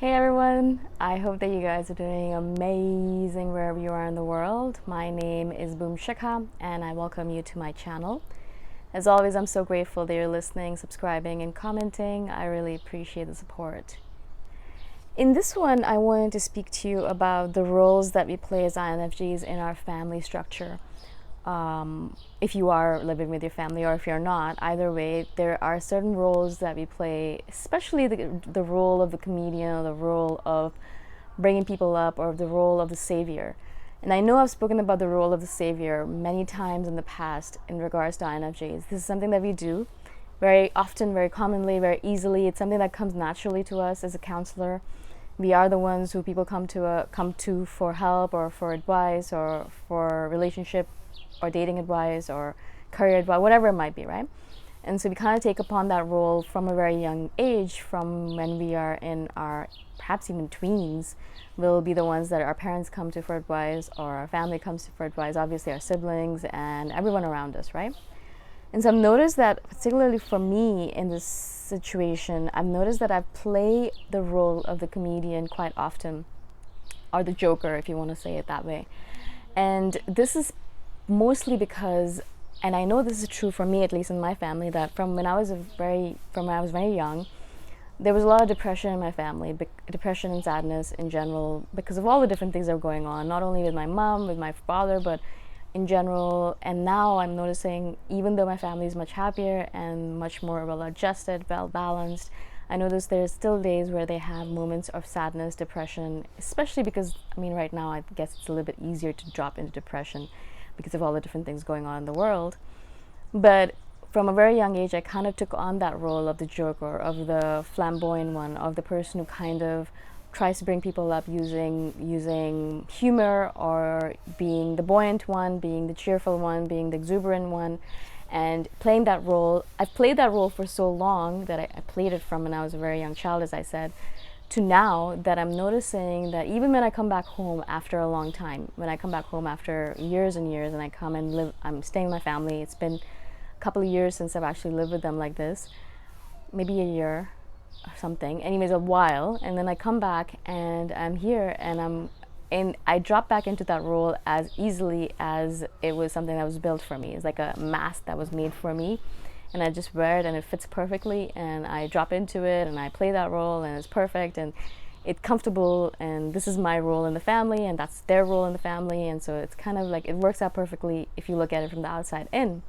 Hey everyone, I hope that you guys are doing amazing wherever you are in the world. My name is Shikha and I welcome you to my channel. As always, I'm so grateful that you're listening, subscribing, and commenting. I really appreciate the support. In this one, I wanted to speak to you about the roles that we play as INFJs in our family structure. If you are living with your family or if you're not, either way, there are certain roles that we play, especially the role of the comedian, the role of bringing people up, or the role of the savior. And I know I've spoken about the role of the savior many times in the past in regards to INFJs. This is something that we do very often, very commonly, very easily. It's something that comes naturally to us as a counselor. We are the ones who people come to for help or for advice or for relationship or dating advice or career advice, whatever it might be, right? And so we kind of take upon that role from a very young age, from when we are in our perhaps even tweens. We'll be the ones that our parents come to for advice, or our family comes to for advice, obviously our siblings and everyone around us, right? And so I've noticed that, particularly for me in this situation, I've noticed that I play the role of the comedian quite often, or the joker, if you want to say it that way. And this is mostly because, and I know this is true for me, at least in my family, that from when I was very young, there was a lot of depression in my family, depression and sadness in general, because of all the different things that were going on, not only with my mom, with my father, but in general. And now I'm noticing, even though my family is much happier and much more well adjusted, well balanced, I notice there's still days where they have moments of sadness, depression, especially because, right now I guess it's a little bit easier to drop into depression because of all the different things going on in the world. But from a very young age, I kind of took on that role of the joker, of the flamboyant one, of the person who kind of tries to bring people up using humor, or being the buoyant one, being the cheerful one, being the exuberant one, and playing that role. I've played that role for so long that I played it from when I was a very young child, as I said, to now that I'm noticing that even when I come back home after a long time, when I come back home after years and years and I come and live, I'm staying with my family. It's been a couple of years since I've actually lived with them like this, maybe a year or something, anyways, a while. And then I come back and I'm here and I drop back into that role as easily as it was something that was built for me. It's like a mask that was made for me, and I just wear it and it fits perfectly, and I drop into it and I play that role and it's perfect and it's comfortable, and this is my role in the family and that's their role in the family. And so it's kind of like it works out perfectly if you look at it from the outside in.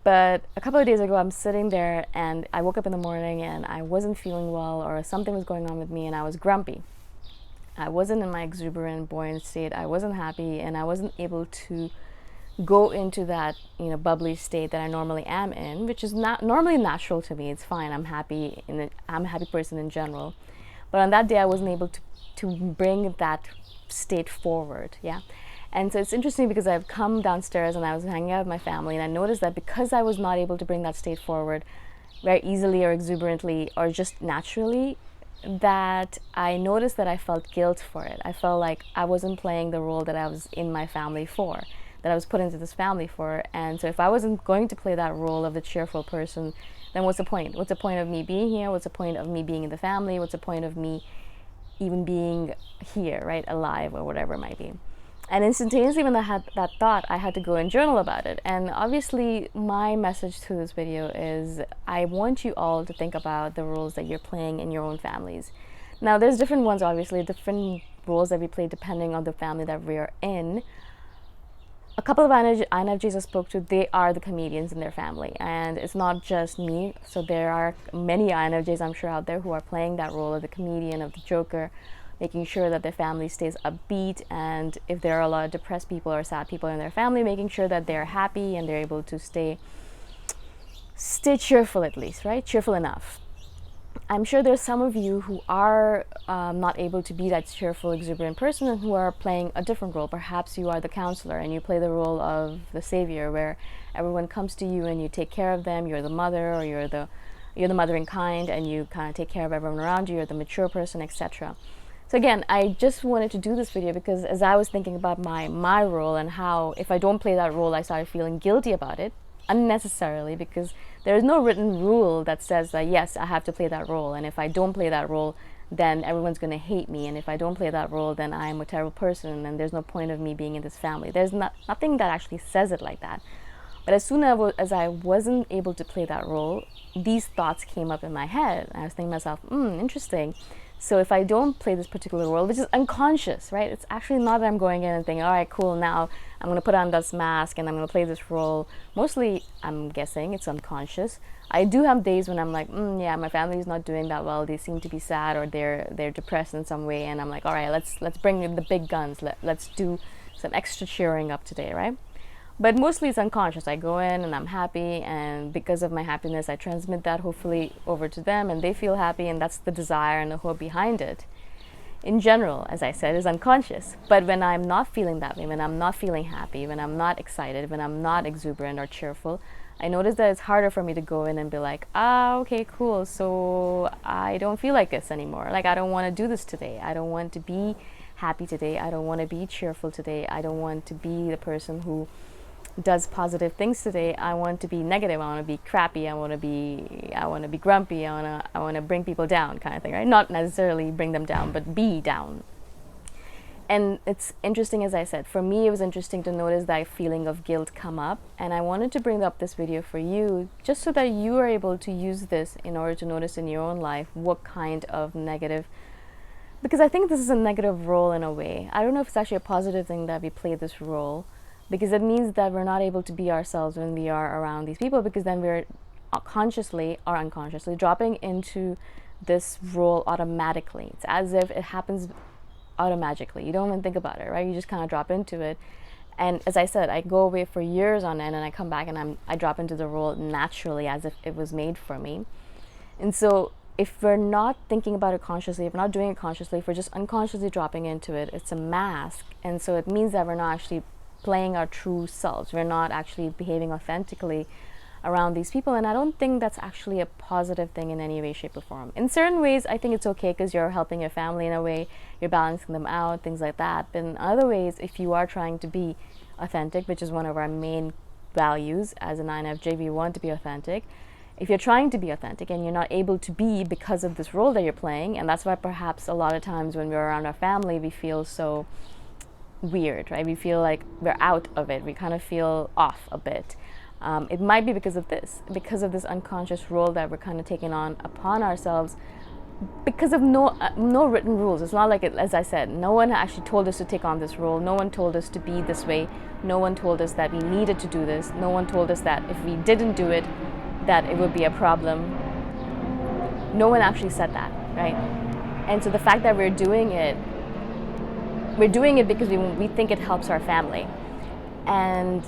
But a couple of days ago, I'm sitting there and I woke up in the morning and I wasn't feeling well, or something was going on with me, and I was grumpy. I wasn't in my exuberant, buoyant state. I wasn't happy, and I wasn't able to go into that bubbly state that I normally am in, which is not normally natural to me. It's fine. I'm happy I'm a happy person in general. But on that day, I wasn't able to bring that state forward. Yeah. And so it's interesting because I've come downstairs and I was hanging out with my family, and I noticed that because I was not able to bring that state forward very easily or exuberantly or just naturally, that I noticed that I felt guilt for it. I felt like I wasn't playing the role that I was in my family for, that I was put into this family for. And so if I wasn't going to play that role of the cheerful person, then what's the point? What's the point of me being here? What's the point of me being in the family? What's the point of me even being here, right, alive, or whatever it might be? And instantaneously when I had that thought, I had to go and journal about it. And obviously my message to this video is I want you all to think about the roles that you're playing in your own families. Now there's different ones, obviously, different roles that we play depending on the family that we are in. A couple of INFJs I spoke to, they are the comedians in their family, and it's not just me. So there are many INFJs, I'm sure, out there who are playing that role of the comedian, of the joker, making sure that their family stays upbeat, and if there are a lot of depressed people or sad people in their family, making sure that they're happy and they're able to stay cheerful, at least, right? Cheerful enough. I'm sure there's some of you who are not able to be that cheerful, exuberant person, and who are playing a different role. Perhaps you are the counselor and you play the role of the savior, where everyone comes to you and you take care of them. You're the mother, or you're the mother in kind, and you kind of take care of everyone around you. You're the mature person, etc. So again, I just wanted to do this video because as I was thinking about my role, and how if I don't play that role, I started feeling guilty about it unnecessarily, because there is no written rule that says that yes, I have to play that role, and if I don't play that role, then everyone's going to hate me, and if I don't play that role, then I'm a terrible person and there's no point of me being in this family. There's nothing that actually says it like that. But as soon as I wasn't able to play that role, these thoughts came up in my head. I was thinking to myself, interesting. So if I don't play this particular role, which is unconscious, right? It's actually not that I'm going in and thinking, all right, cool, now I'm going to put on this mask and I'm going to play this role. Mostly, I'm guessing it's unconscious. I do have days when I'm like, yeah, my family is not doing that well. They seem to be sad, or they're depressed in some way. And I'm like, all right, let's bring in the big guns. Let's do some extra cheering up today, right? But mostly it's unconscious. I go in and I'm happy, and because of my happiness, I transmit that hopefully over to them, and they feel happy, and that's the desire and the hope behind it. In general, as I said, is unconscious. But when I'm not feeling that way, when I'm not feeling happy, when I'm not excited, when I'm not exuberant or cheerful, I notice that it's harder for me to go in and be like, okay, cool, so I don't feel like this anymore. Like, I don't want to do this today. I don't want to be happy today. I don't want to be cheerful today. I don't want to be the person who does positive things today. I want to be negative. I want to be crappy. I want to be grumpy. I want to bring people down, kind of thing, right? Not necessarily bring them down, but be down. And it's interesting, as I said, for me, it was interesting to notice that feeling of guilt come up. And I wanted to bring up this video for you, just so that you are able to use this in order to notice in your own life what kind of negative, because I think this is a negative role in a way. I don't know if it's actually a positive thing that we play this role, because it means that we're not able to be ourselves when we are around these people, because then we're consciously or unconsciously dropping into this role automatically. It's as if it happens automatically. You don't even think about it, right? You just kind of drop into it. And as I said, I go away for years on end, and I come back and I drop into the role naturally, as if it was made for me. And so if we're not thinking about it consciously, if we're not doing it consciously, if we're just unconsciously dropping into it, it's a mask. And so it means that we're not actually playing our true selves. We're not actually behaving authentically around these people, and I don't think that's actually a positive thing in any way, shape, or form. In certain ways, I think it's okay because you're helping your family in a way, you're balancing them out, things like that. But in other ways, if you are trying to be authentic, which is one of our main values as an INFJ, we want to be authentic. If you're trying to be authentic and you're not able to be because of this role that you're playing, and that's why perhaps a lot of times when we're around our family, we feel so weird, right? We feel like we're out of it. We kind of feel off a bit. It might be because of this unconscious role that we're kind of taking on upon ourselves, because of no written rules. It's not like it, as I said, no one actually told us to take on this role. No one told us to be this way. No one told us that we needed to do this. No one told us that if we didn't do it, that it would be a problem. No one actually said that, right? And so the fact that we're doing it because we think it helps our family. And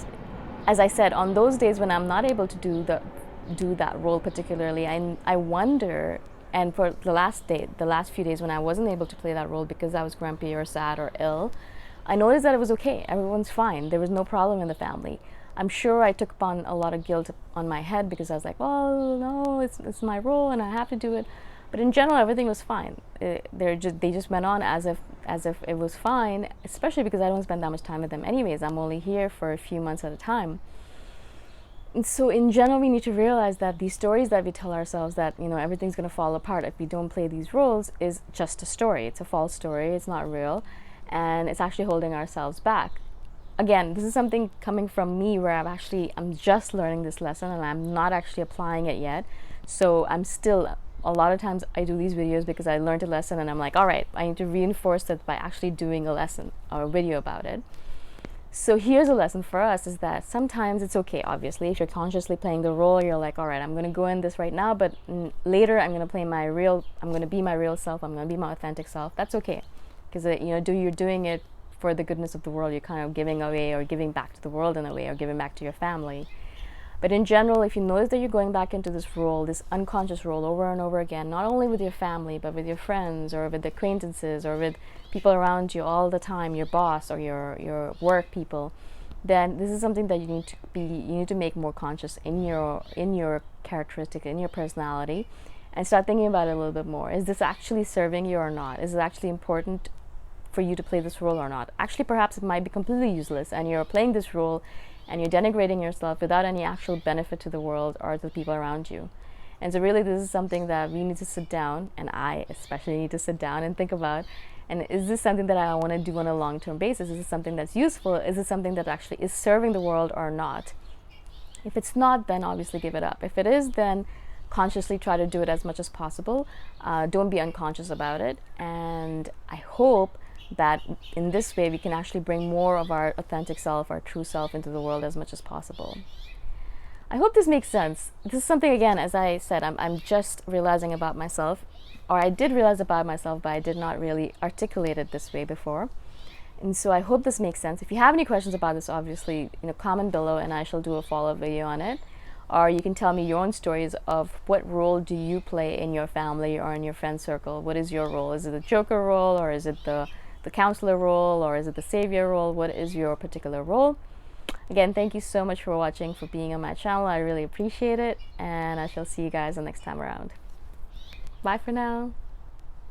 as I said, on those days when I'm not able to do that role particularly, I wonder, and for the last few days when I wasn't able to play that role because I was grumpy or sad or ill, I noticed that it was okay. Everyone's fine. There was no problem in the family. I'm sure I took upon a lot of guilt on my head because I was like, well, no, it's my role and I have to do it. But in general, everything was fine. They just went on as if it was fine, especially because I don't spend that much time with them anyways. I'm only here for a few months at a time. And so in general, we need to realize that these stories that we tell ourselves that, everything's going to fall apart if we don't play these roles is just a story. It's a false story. It's not real. And it's actually holding ourselves back. Again, this is something coming from me where I'm just learning this lesson and I'm not actually applying it yet. So a lot of times I do these videos because I learned a lesson and I'm like, all right, I need to reinforce it by actually doing a lesson or a video about it. So here's a lesson for us, is that sometimes it's okay, obviously, if you're consciously playing the role, you're like, all right, I'm going to go in this right now, but later I'm going to be my real self, I'm going to be my authentic self. That's okay. Because, you're doing it for the goodness of the world. You're kind of giving away or giving back to the world in a way, or giving back to your family. But in general, if you notice that you're going back into this role, this unconscious role over and over again, not only with your family, but with your friends or with acquaintances or with people around you all the time, your boss or your work people, then this is something that you need to make more conscious in your characteristic, in your personality, and start thinking about it a little bit more. Is this actually serving you or not? Is it actually important for you to play this role or not? Actually, perhaps it might be completely useless and you're playing this role and you're denigrating yourself without any actual benefit to the world or to the people around you. And so really this is something that we need to sit down, and I especially need to sit down and think about. And is this something that I want to do on a long-term basis? Is it something that's useful? Is it something that actually is serving the world or not? If it's not, then obviously give it up. If it is, then consciously try to do it as much as possible. Don't be unconscious about it. And I hope that in this way we can actually bring more of our authentic self, our true self, into the world as much as possible. I hope this makes sense. This is something, again, as I said, I'm just realizing about myself, or I did realize about myself, but I did not really articulate it this way before. And so I hope this makes sense. If you have any questions about this, obviously, comment below and I shall do a follow-up video on it. Or you can tell me your own stories of what role do you play in your family or in your friend circle. What is your role? Is it the joker role, or is it the counselor role, or is it the savior role? What is your particular role? Again, thank you so much for watching, for being on my channel. I really appreciate it, and I shall see you guys the next time around. Bye for now.